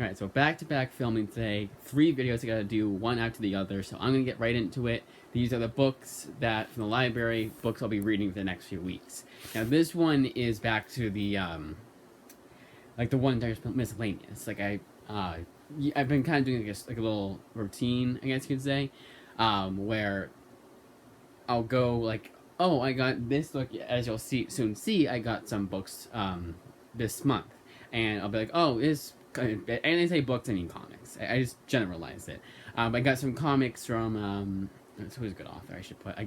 Alright, so back-to-back filming today. 3 videos I gotta do, one after the other, so I'm gonna get right into it. These are the books that, from the library, books I'll be reading for the next few weeks. Now this one is back to the, like the one that's miscellaneous. I've been kind of doing like a little routine, I guess you could say, where I'll go like, oh, I got this book, as you'll soon see, I got some books, this month. And I'll be like, oh, and I say books, I mean comics. I just generalize it. I got some comics from who's a good author I should put. I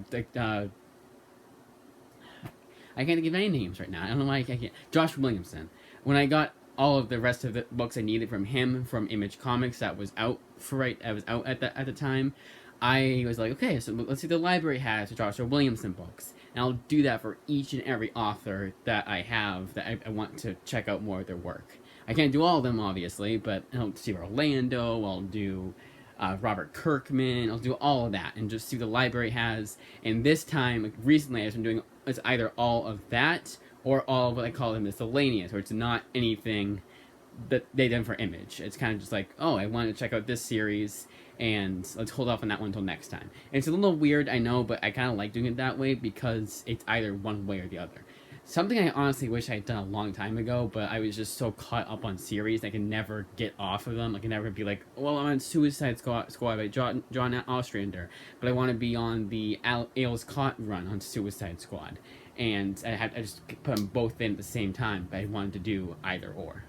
can't give any names right now. I don't know why I can't. Josh Williamson. When I got all of the rest of the books I needed from him from Image Comics that was out at the time, I was like, okay, so let's see the library has Joshua Williamson books, and I'll do that for each and every author that I have that I want to check out more of their work. I can't do all of them, obviously, but I'll do Orlando, I'll do Robert Kirkman, I'll do all of that, and just see what the library has. And this time, like, recently, I've been doing it's either all of that or all of what I call the miscellaneous, where it's not anything that they done for Image. It's kind of just like, oh, I want to check out this series, and let's hold off on that one until next time. And it's a little weird, I know, but I kind of like doing it that way because it's either one way or the other. Something I honestly wish I had done a long time ago, but I was just so caught up on series I can never get off of them. I can never be like, well, I'm on Suicide Squad by John Ostrander, but I want to be on the Ailes Cott run on Suicide Squad. And I just put them both in at the same time, but I wanted to do either or.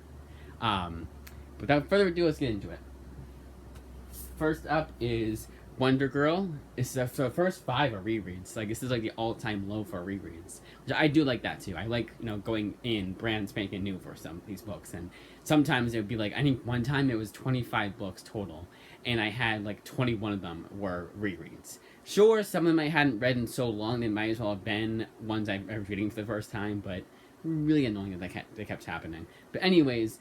Without further ado, let's get into it. First up is Wonder Girl. It's the first 5 are rereads. Like, this is like the all-time low for rereads, which I do like that too. I like, going in brand spanking new for some of these books, and sometimes it would be like, I think one time it was 25 books total, and I had like 21 of them were rereads. Sure, some of them I hadn't read in so long, they might as well have been ones I was reading for the first time, but really annoying that they kept happening. But anyways,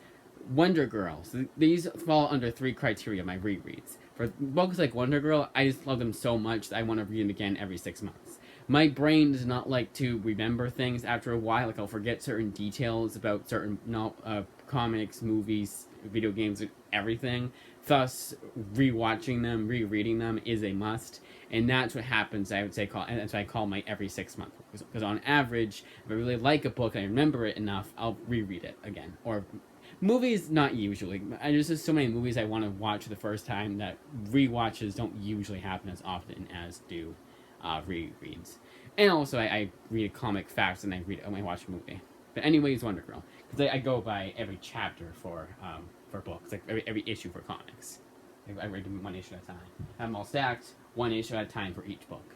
Wonder Girl. So these fall under 3 criteria of my rereads. For books like Wonder Girl, I just love them so much that I want to read them again every 6 months. My brain does not like to remember things after a while. Like, I'll forget certain details about certain comics, movies, video games, everything. Thus, rewatching them, rereading them is a must. And that's what happens, I would say, and that's what I call my every 6 month. Because on average, if I really like a book and I remember it enough, I'll reread it again. Or movies, not usually. There's just so many movies I want to watch the first time that rewatches don't usually happen as often as do rereads. And also, I read a comic fast and I watch a movie. But anyways, Wonder Girl, because I go by every chapter for books, like every issue for comics. I read them 1 issue at a time. I have them all stacked, 1 issue at a time for each book.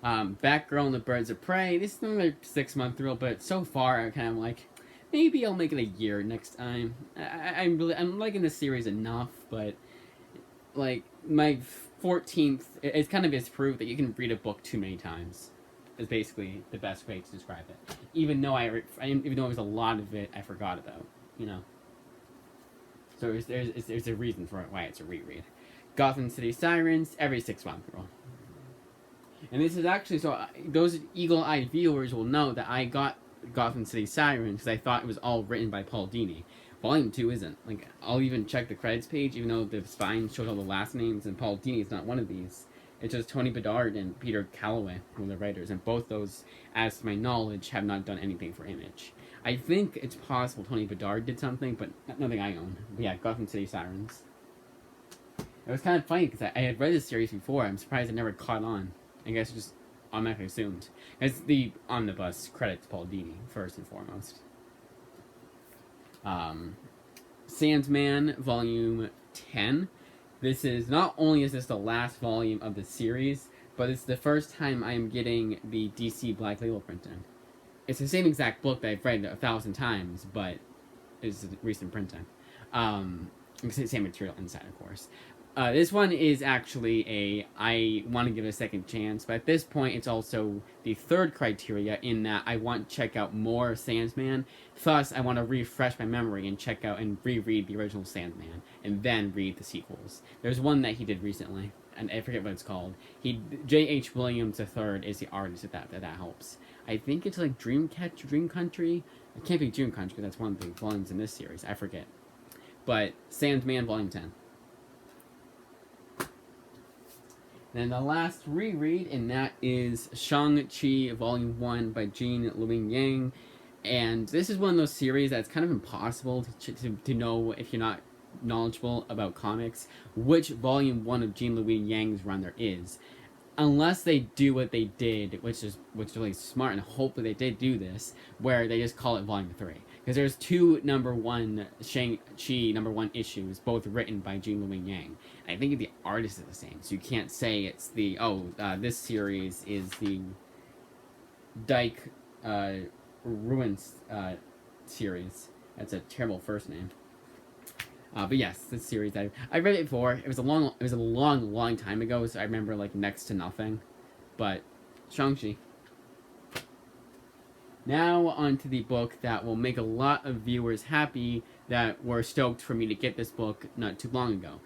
Batgirl and the Birds of Prey. This is another 6 month thrill, but so far I'm kind of like, maybe I'll make it a year next time. I'm liking this series enough, but like my 14th, it's kind of is proof that you can read a book too many times. Is basically the best way to describe it. Even though even though it was a lot of it I forgot about, So there's a reason for why it's a reread. Gotham City Sirens, every 6 month rule. And this is actually, so those eagle-eyed viewers will know that I got Gotham City Sirens because I thought it was all written by Paul Dini. Volume 2 isn't. Like, I'll even check the credits page, even though the spine shows all the last names, and Paul Dini is not one of these. It's just Tony Bedard and Peter Calloway, who are the writers, and both those, as to my knowledge, have not done anything for Image. I think it's possible Tony Bedard did something, but nothing I own. But yeah, Gotham City Sirens. It was kind of funny because I had read this series before. I'm surprised it never caught on. I guess it just automatically assumed. It's the omnibus credits Paul Dini, first and foremost. Sandman, Volume 10. This is, not only is this the last volume of the series, but it's the first time I am getting the DC Black Label printing. It's the same exact book that I've read 1,000 times, but it's recent printing. Same material inside, of course. This one is actually I want to give it a second chance, but at this point it's also the 3rd criteria in that I want to check out more Sandman. Thus, I want to refresh my memory and check out and reread the original Sandman, and then read the sequels. There's one that he did recently, and I forget what it's called. J.H. Williams III is the artist, if that helps. I think it's like Dream Country. It can't be June Crunch because that's one of the volumes in this series. I forget. But Sandman Volume 10. And the last reread, and that is Shang-Chi Volume 1 by Jean Louis Yang. And this is one of those series that's kind of impossible to know if you're not knowledgeable about comics, which Volume 1 of Jean Louis Yang's run there is. Unless they do what they did, which is really smart, and hopefully they did do this, where they just call it Volume 3. Because there's two #1 Shang-Chi #1 issues, both written by Jean Louis Yang. And I think the artist is the same, so you can't say it's the, this series is the Dyke Ruins series. That's a terrible first name. But yes, this series I read it before. It was a long time ago, so I remember like next to nothing. But Shang-Chi. Now on to the book that will make a lot of viewers happy that were stoked for me to get this book not too long ago.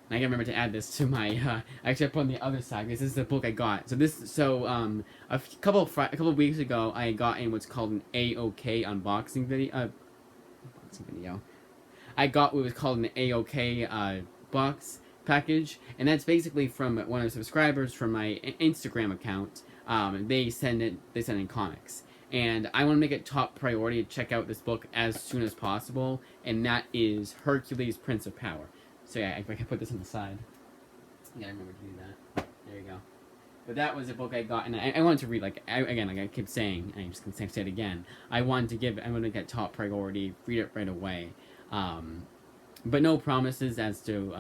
And I gotta remember to add this to my. Actually, I put on the other side because this is the book I got. A couple of weeks ago, I got in what's called an A-OK unboxing video. I got what was called an A-OK box package, and that's basically from one of the subscribers from my Instagram account. They send in comics, and I want to make it top priority to check out this book as soon as possible, and that is Hercules, Prince of Power. So yeah, I can put this on the side. Yeah, I remember to do that. There you go. But that was a book I got, and I wanted to read, like I keep saying, and I'm just going to say it again, I wanted to get top priority, read it right away. But no promises as to,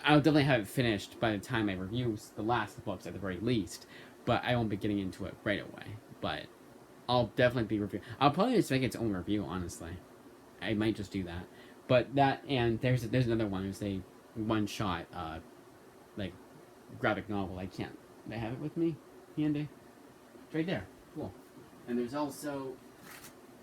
I'll definitely have it finished by the time I review the last books at the very least, but I won't be getting into it right away. But I'll definitely be reviewing. I'll probably just make its own review, honestly. I might just do that. But that, and there's another one, there's a one-shot, like, graphic novel. I have it with me? Handy? It's right there. Cool. And there's also,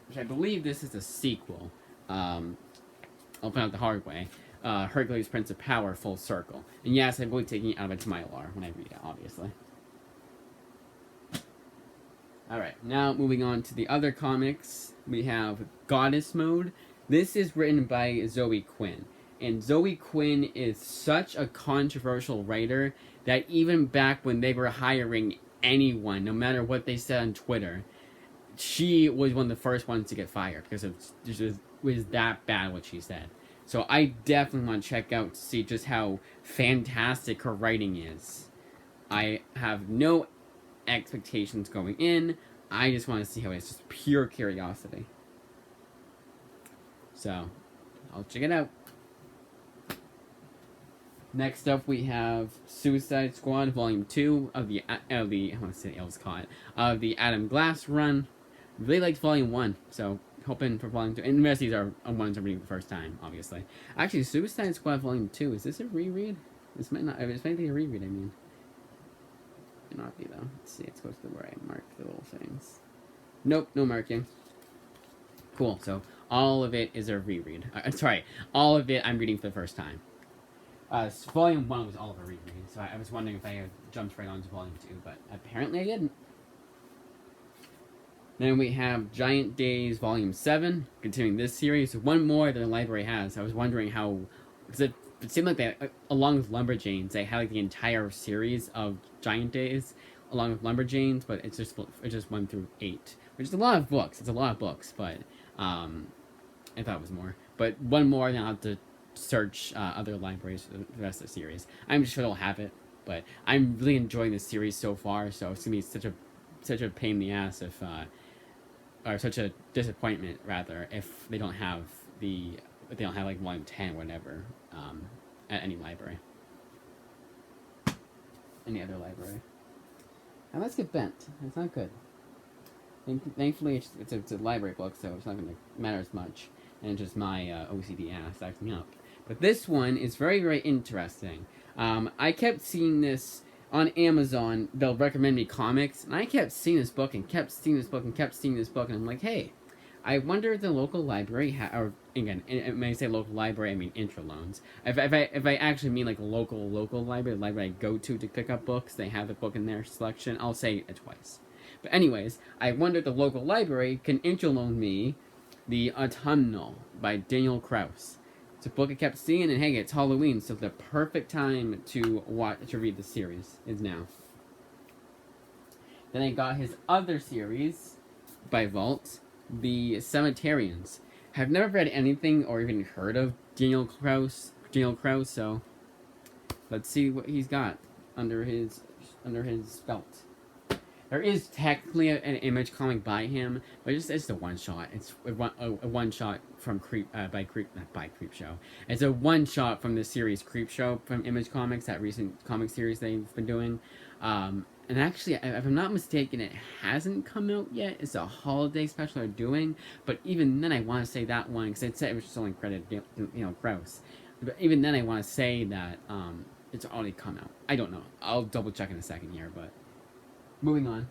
which I believe this is a sequel, I'll find out the hard way, Hercules, Prince of Power, Full Circle. And yes, I will be taking it out of its Mylar when I read it, obviously. Alright, now moving on to the other comics, we have Goddess Mode. This is written by Zoe Quinn. And Zoe Quinn is such a controversial writer that even back when they were hiring anyone, no matter what they said on Twitter, she was one of the first ones to get fired because it was that bad what she said. So I definitely want to check out to see just how fantastic her writing is. I have no expectations going in. I just want to see how it's just pure curiosity. So, I'll check it out. Next up, we have Suicide Squad Volume 2 of the I want to say I was caught of the Adam Glass run. Really liked Volume 1, so hoping for Volume 2. And the rest of these are ones I'm reading for the first time, obviously. Actually, Suicide Squad Volume 2, is this a reread? This might not. This might be a reread. I mean, it might not be though. Let's see. It's supposed to be where I mark the little things. Nope, no marking. Cool. So all of it is a reread. Sorry, all of it I'm reading for the first time. Volume 1 was all of a reread, so I was wondering if I had jumped right onto Volume 2, but apparently I didn't. Then we have Giant Days Volume 7, continuing this series. One more than the library has. I was wondering how, because it seemed like they, along with Lumberjanes, they had like the entire series of Giant Days, along with Lumberjanes, but it's just 1 through 8, which is a lot of books. It's a lot of books, but I thought it was more. But one more, and I'll have to search other libraries for the rest of the series. I'm sure they'll have it, but I'm really enjoying this series so far. So it's gonna be such a pain in the ass if, or such a disappointment rather, if they don't have like Volume 10 or whatever at any library, any other library. Now let's get bent. It's not good. Thankfully, it's a library book, so it's not going to matter as much. And just my OCD ass acting up. But this one is very, very interesting. I kept seeing this on Amazon. They'll recommend me comics, and I kept seeing this book and kept seeing this book and kept seeing this book, and I'm like, hey, I wonder if the local library or again, when I say local library, I mean Intraloans. If I actually mean like a local library, the library I go to pick up books, they have the book in their selection. I'll say it twice. But anyways, I wonder if the local library can Intraloan me The Autumnal by Daniel Kraus. It's a book I kept seeing, and hey, it's Halloween, so the perfect time to read the series is now. Then I got his other series by Vault, The Cemeterians. Have never read anything or even heard of Daniel Kraus, so let's see what he's got under his belt. There is technically an Image comic by him, but it's a one shot. It's a one shot from Creepshow. It's a one shot from the series Creepshow from Image Comics, that recent comic series they've been doing. And actually, if I'm not mistaken, it hasn't come out yet. It's a holiday special they're doing, but even then, I want to say that one because it said it was just only credited, Kraus. But even then, I want to say that it's already come out. I don't know. I'll double check in a second here, but. Moving on.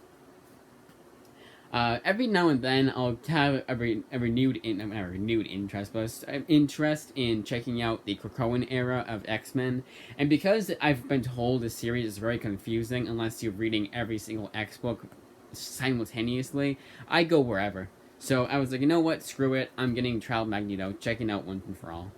Every now and then, I'll have a renewed interest, but interest in checking out the Krakoan era of X-Men. And because I've been told the series is very confusing unless you're reading every single X book simultaneously, I go wherever. So I was like, you know what? Screw it. I'm getting Trial of Magneto, checking out once and for all.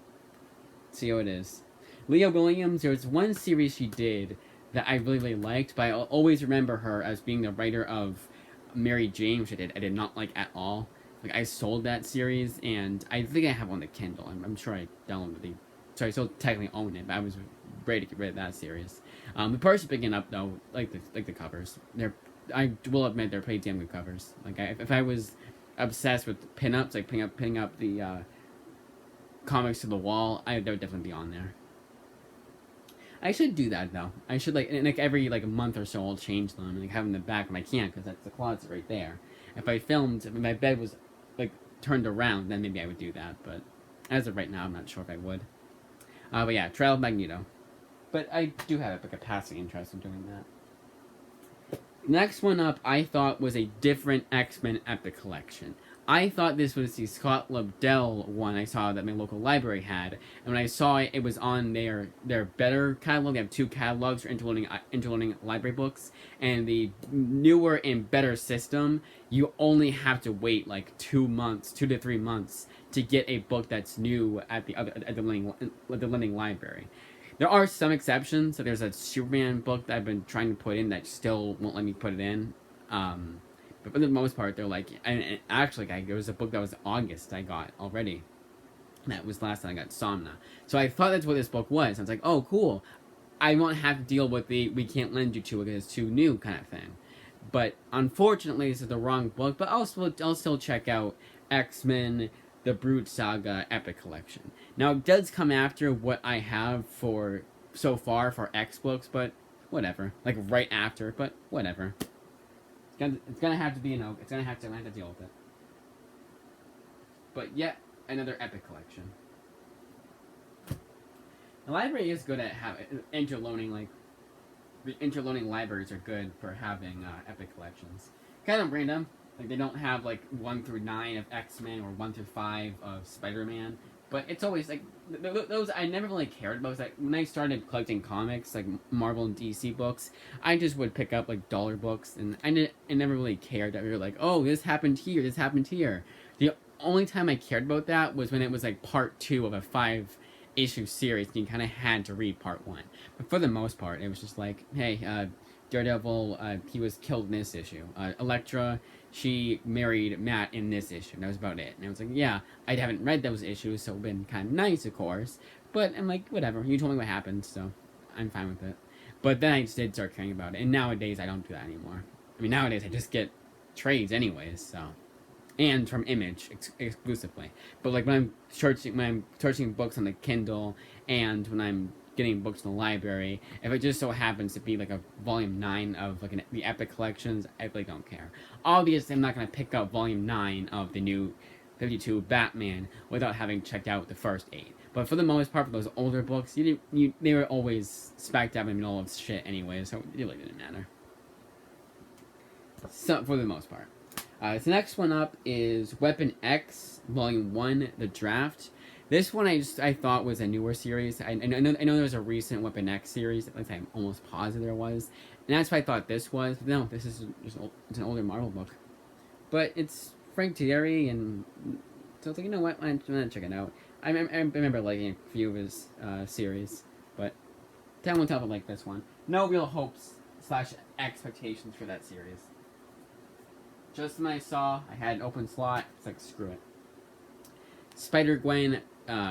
See how it is. Leah Williams, there was one series she did that I really liked, but I always remember her as being the writer of Mary Jane, which I did not like at all. Like, I sold that series, and I think I have on the Kindle. I'm sure I downloaded the. So I still technically own it, but I was ready to get rid of that series. The parts picking up though, like the covers. I will admit they're pretty damn good covers. Like, if I was obsessed with pinups, like pinning up the comics to the wall, they would definitely be on there. I should do that though. I should every a month or so I'll change them and have them in the back, and I can't because that's the closet right there. If my bed was turned around, then maybe I would do that. But as of right now, I'm not sure if I would. But yeah, Trial of Magneto. But I do have a passing interest in doing that. Next one up, I thought was a different X-Men Epic Collection. I thought this was the Scott Lobdell one I saw that my local library had, and when I saw it, it was on their better catalog. They have two catalogs for interloading library books, and the newer and better system, you only have to wait 2 to 3 months to get a book that's new at the lending library. There are some exceptions. So there's a Superman book that I've been trying to put in that still won't let me put it in. But for the most part, they're and actually, there was a book that was August I got already. That was last time I got Somna. So I thought that's what this book was. I was like, oh, cool. I won't have to deal with the we can't lend you to it because it's too new kind of thing. But unfortunately, this is the wrong book. But I'll still check out X-Men, the Brood Saga Epic Collection. Now, it does come after what I have for so far for X books, but whatever. Right after, but whatever. It's gonna have to be it's gonna have to deal with it. But yet another Epic Collection. The library is good at having interloaning. The interloaning libraries are good for having Epic Collections. Kind of random. They don't have 1 through 9 of X-Men or 1 through 5 of Spider-Man. But it's always those I never really cared about. When I started collecting comics, Marvel and DC books, I just would pick up dollar books, and I never really cared that we were oh, this happened here, this happened here. The only time I cared about that was when it was part 2 of a 5-issue series, and you kind of had to read part 1. But for the most part, it was just hey, Daredevil, he was killed in this issue. Elektra, she married Matt in this issue. And that was about it. And I was yeah, I haven't read those issues, so it's been kind of nice, of course. But I'm whatever. You told me what happened, so I'm fine with it. But then I just did start caring about it. And nowadays, I don't do that anymore. I mean, nowadays, I just get trades anyways, so. And from Image, exclusively. But when I'm searching books on the Kindle, and when I'm getting books in the library, if it just so happens to be a volume 9 of the Epic Collections, I really don't care. Obviously, I'm not going to pick up volume 9 of the new 52 Batman without having checked out the first 8. But for the most part, for those older books, they were always spec'd up in the middle of shit anyway, so it really didn't matter. So, for the most part. The next one up is Weapon X, Volume 1, The Draft. This one I thought was a newer series. I know there was a recent Weapon X series. At least I'm almost positive there was. And that's what I thought this was. But no, this is it's an older Marvel book. But it's Frank Tieri, and So I was like, you know what, I'm gonna check it out. I remember liking a few of his series, but time will tell if I like this one. No real hopes / expectations for that series. Just when I saw I had an open slot, it's like, screw it. Spider-Gwen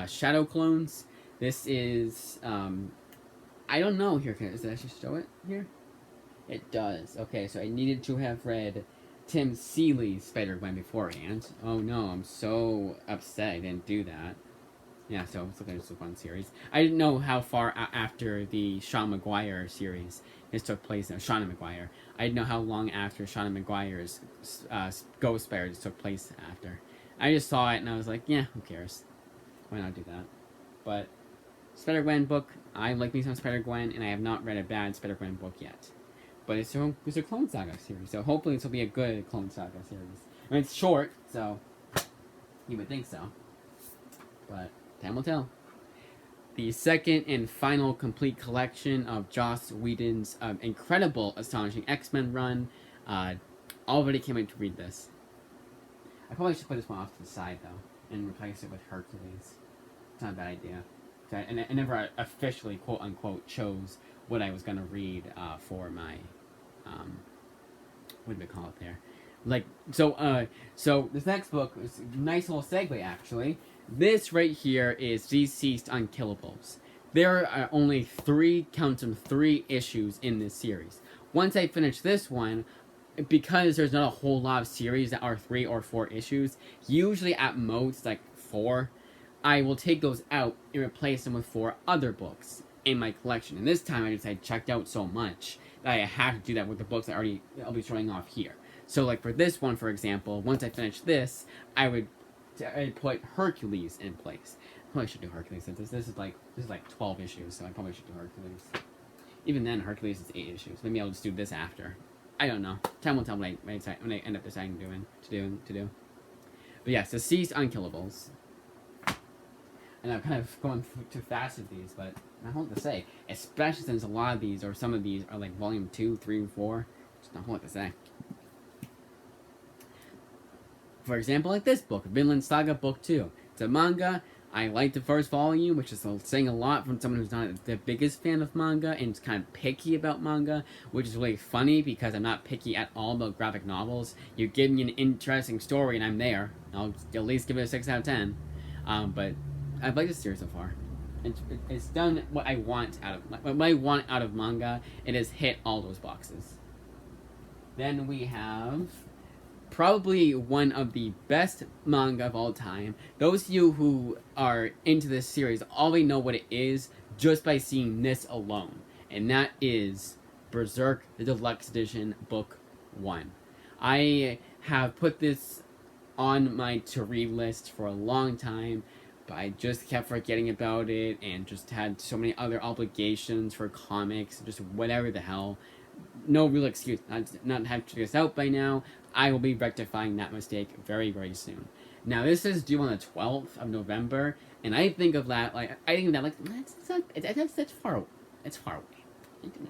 Shadow Clones. This is, I don't know here. Does it actually show it here? It does. Okay, so I needed to have read Tim Seeley's Spider-Gwen beforehand. Oh no, I'm so upset I didn't do that. Yeah, so it's looking like it's a fun series. I didn't know how far after the Sean Maguire series this took place. No, Shauna Maguire. I didn't know how long after Shauna Maguire's Ghost Spiders took place after. I just saw it and I was like, yeah, who cares? Why not do that? But Spider-Gwen book, I like me some Spider-Gwen, and I have not read a bad Spider-Gwen book yet. But it's a Clone Saga series, so hopefully this will be a good Clone Saga series. I mean, it's short, so you would think so. But time will tell. The second and final complete collection of Joss Whedon's incredible, astonishing X-Men run. Already can't wait to read this. I probably should put this one off to the side, though, and replace it with Hercules. It's not a bad idea. I never officially, quote-unquote, chose what I was going to read for my, what do they call it there? Like, so this next book is a nice little segue, actually. This right here is DCeased Unkillables. There are only three issues in this series. Once I finish this one, because there's not a whole lot of series that are 3 or 4 issues, usually at most, like, 4, I will take those out and replace them with 4 other books in my collection. And this time I checked out so much that I have to do that with the books I'll be showing off here. So, like, for this one, for example, once I finish this, I'd put Hercules in place. I probably should do Hercules since this is like 12 issues, so I probably should do Hercules. Even then, Hercules is 8 issues. Maybe I'll just do this after. I don't know. Time will tell when I end up deciding to do. But yes, DCeased Unkillables. And I'm kind of going too fast with these, but not whole lot to say. Especially since a lot of these, or some of these, are like volume 2, 3, and 4. Just not a whole lot to say. For example, like this book, Vinland Saga Book 2. It's a manga. I like the first volume, which is saying a lot from someone who's not the biggest fan of manga and is kind of picky about manga, which is really funny because I'm not picky at all about graphic novels. You give me an interesting story and I'm there. I'll at least give it a 6 out of 10. But I've liked this series so far. It's done what I want out of manga. It has hit all those boxes. Then we have probably one of the best manga of all time. Those of you who are into this series already know what it is just by seeing this alone. And that is Berserk, the Deluxe Edition, Book 1. I have put this on my to-read list for a long time, but I just kept forgetting about it and just had so many other obligations for comics, just whatever the hell. No real excuse not have to this out by now. I will be rectifying that mistake very, very soon. Now, this is due on the 12th of November, and I think of that, that's far away. It's far away.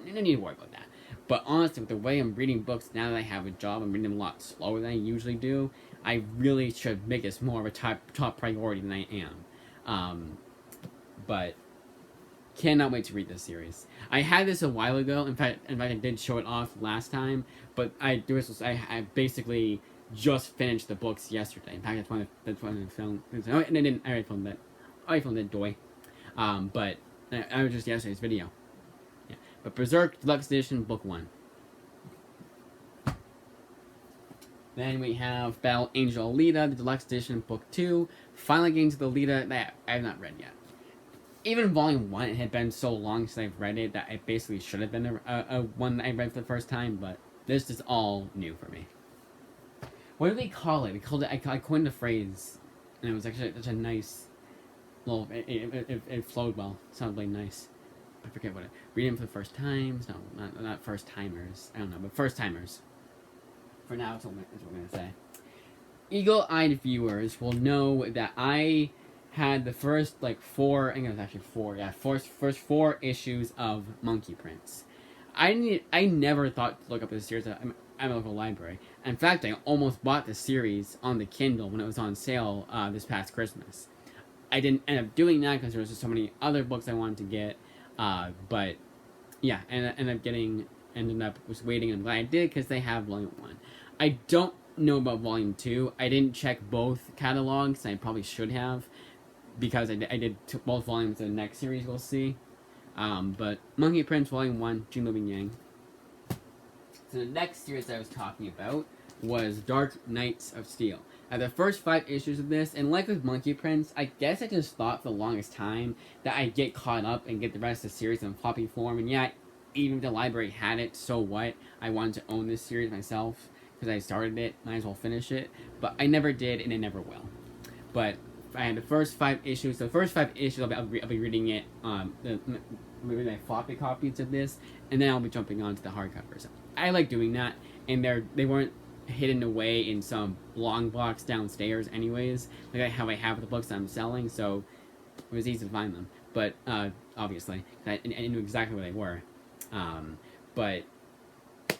I don't need to worry about that. But honestly, with the way I'm reading books now that I have a job, I'm reading them a lot slower than I usually do. I really should make this more of a top priority than I am. But cannot wait to read this series. I had this a while ago. In fact, I did show it off last time. But I basically just finished the books yesterday. In fact, that's when I filmed. Oh, and I already filmed it. I filmed it, doy. But I was just yesterday's video. Yeah. But Berserk Deluxe Edition, Book 1. Then we have Battle Angel Alita, the Deluxe Edition, Book 2. Finally getting to the Alita that I have not read yet. Even Volume 1, it had been so long since I've read it that it basically should have been a one I read for the first time, but this is all new for me. What do they call it? I coined a phrase, and it was actually such a nice little, it flowed well. It sounded really nice. I forget what it, reading for the first times? No, not first timers. I don't know, but first timers. For now, that's what I'm going to say. Eagle-eyed viewers will know that I had the first, 4, I think it was actually 4, yeah, first 4 issues of Monkey Prince. I never thought to look up this series. at my local library. In fact, I almost bought the series on the Kindle when it was on sale this past Christmas. I didn't end up doing that because there was just so many other books I wanted to get. But yeah, and ended up was waiting, and I'm glad I did because they have Volume 1. I don't know about Volume 2. I didn't check both catalogs, and I probably should have because I did both volumes of the next series we'll see. But Monkey Prince Volume 1, Jin Living Yang. So the next series I was talking about was Dark Knights of Steel. Now the first 5 issues of this, and like with Monkey Prince, I guess I just thought for the longest time that I'd get caught up and get the rest of the series in floppy form, and yeah, even if the library had it, so what? I wanted to own this series myself, because I started it, might as well finish it, but I never did, and I never will. But I had the first 5 issues, so the first 5 issues I'll be reading it, maybe my floppy copies of this, and then I'll be jumping onto the hardcovers. I like doing that, and they weren't hidden away in some long box downstairs anyways, like how I have the books I'm selling, so it was easy to find them. But obviously, I knew exactly where they were. But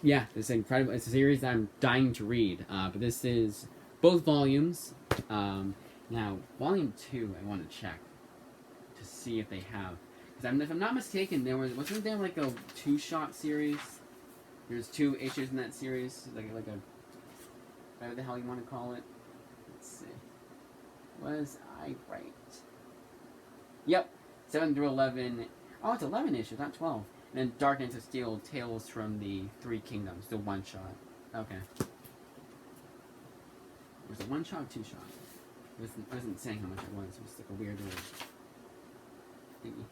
yeah, this is incredible. It's a series that I'm dying to read. But this is both volumes. Now, volume 2, I want to check to see if they have. Because if I'm not mistaken, wasn't there like a 2-shot series? There's 2 issues in that series, like a whatever the hell you want to call it. Let's see. Was I right? Yep, 7 through 11. Oh, it's 11 issues, not 12. And then Dark Knights of Steel, Tales from the Three Kingdoms, the 1-shot. Okay. Was it 1-shot or 2-shot? I wasn't saying how much it was. It was like a weird little thingy.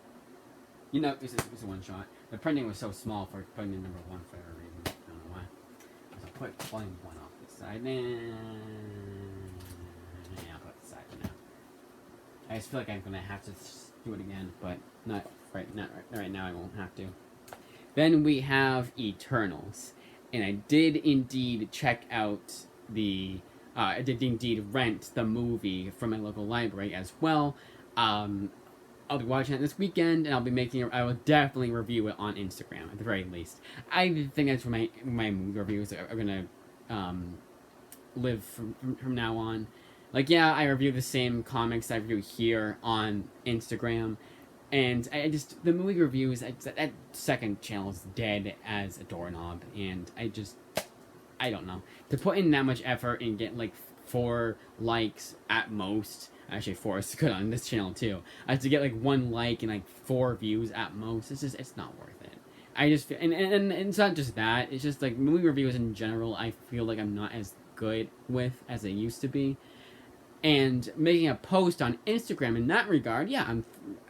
You know, it was a 1-shot. The printing was so small for putting in number 1 for whatever reason. I don't know why. So I'll put volume 1 off this side. Yeah, I'll put it aside for now. I just feel like I'm gonna have to do it again, but not right now. I won't have to. Then we have Eternals, and I did indeed check out I did indeed rent the movie from my local library as well. I'll be watching it this weekend, and I will definitely review it on Instagram at the very least. I think that's where my movie reviews are gonna live from now on. Like, yeah, I review the same comics I review here on Instagram, and the movie reviews, that second channel is dead as a doorknob, and I don't know. To put in that much effort and get like 4 likes at most, actually 4 is good on this channel too. To get like 1 like and like 4 views at most, it's not worth it. I just feel, and it's not just that, it's just like movie reviews in general, I feel like I'm not as good with as I used to be. And making a post on Instagram in that regard, yeah,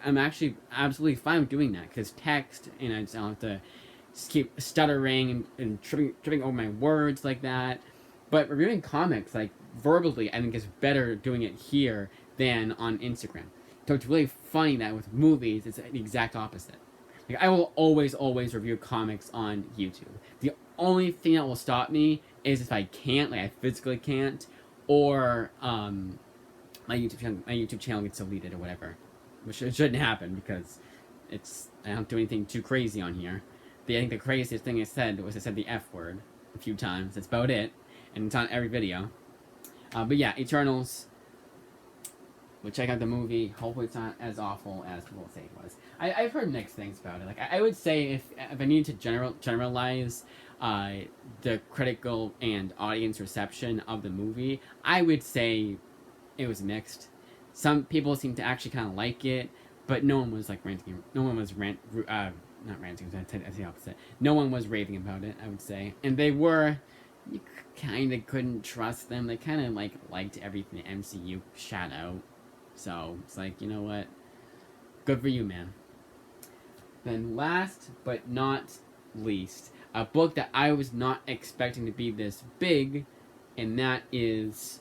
I'm actually absolutely fine with doing that, because text, and I don't have to keep stuttering and tripping over my words like that. But reviewing comics, like, verbally, I think is better doing it here than on Instagram. So it's really funny that with movies, it's the exact opposite. Like, I will always review comics on YouTube. The only thing that will stop me is if I can't, like I physically can't, or my YouTube channel gets deleted or whatever, which it shouldn't happen because I don't do anything too crazy on here. I think the craziest thing I said was I said the F word a few times. That's about it, and it's on every video. But yeah, Eternals. We'll check out the movie. Hopefully it's not as awful as people say it was. I've heard mixed things about it. Like, I would say if I need to generalize the critical and audience reception of the movie, I would say it was mixed. Some people seem to actually kind of like it, but no one was like ranting. No one was not ranting. That's the opposite. No one was raving about it, I would say, and they were. You kind of couldn't trust them. They kind of liked everything the MCU shot out. So it's like, you know what? Good for you, man. Then last but not least, a book that I was not expecting to be this big, and that is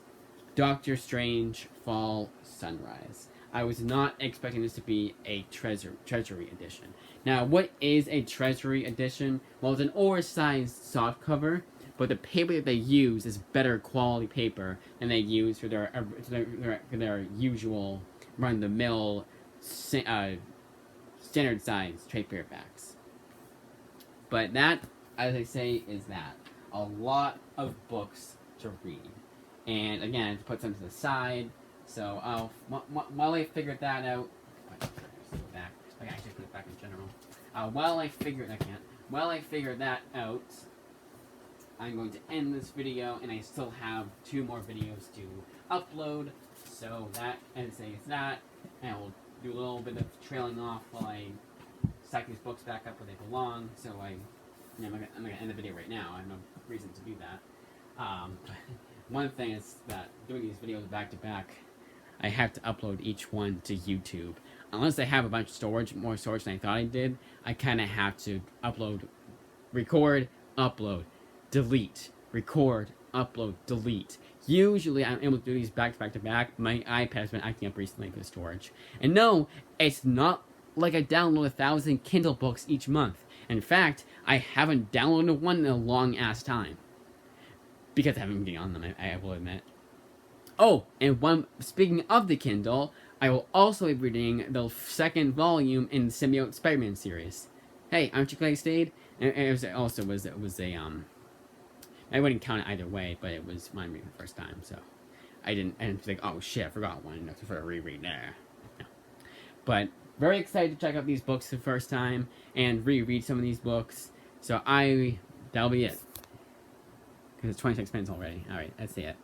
Doctor Strange Fall Sunrise. I was not expecting this to be a Treasury edition. Now, what is a Treasury edition? Well, it's an oversized softcover, but the paper that they use is better quality paper than they use for their usual run-of-the-mill standard size trade paperbacks. But that, as I say, is that. a lot of books to read. And again, to put some to the side. So while I figured that out, back. I can actually put it back in general. While I figure that out, I'm going to end this video, and I still have 2 more videos to upload. So that, and say it's that, and I will do a little bit of trailing off while I stack these books back up where they belong. So I'm gonna end the video right now. I have no reason to do that. One thing is that doing these videos back to back, I have to upload each one to YouTube. Unless I have a bunch of storage, more storage than I thought I did, I kind of have to upload, record, upload, delete, record, upload, delete. Usually I'm able to do these back to back to back. My iPad's been acting up recently for storage. And no, it's not like I download 1,000 Kindle books each month. In fact, I haven't downloaded one in a long ass time. Because I haven't been on them, I will admit. Oh, and speaking of the Kindle, I will also be reading the 2nd volume in the Symbiote Spider-Man series. Hey, aren't you glad you stayed? It was a I wouldn't count it either way, but it was mine reading the first time, so I didn't, and it's like, oh shit, I forgot one for a reread there. No. But very excited to check out these books the first time and reread some of these books. So that'll be it. Because it's 26 minutes already. Alright, that's it.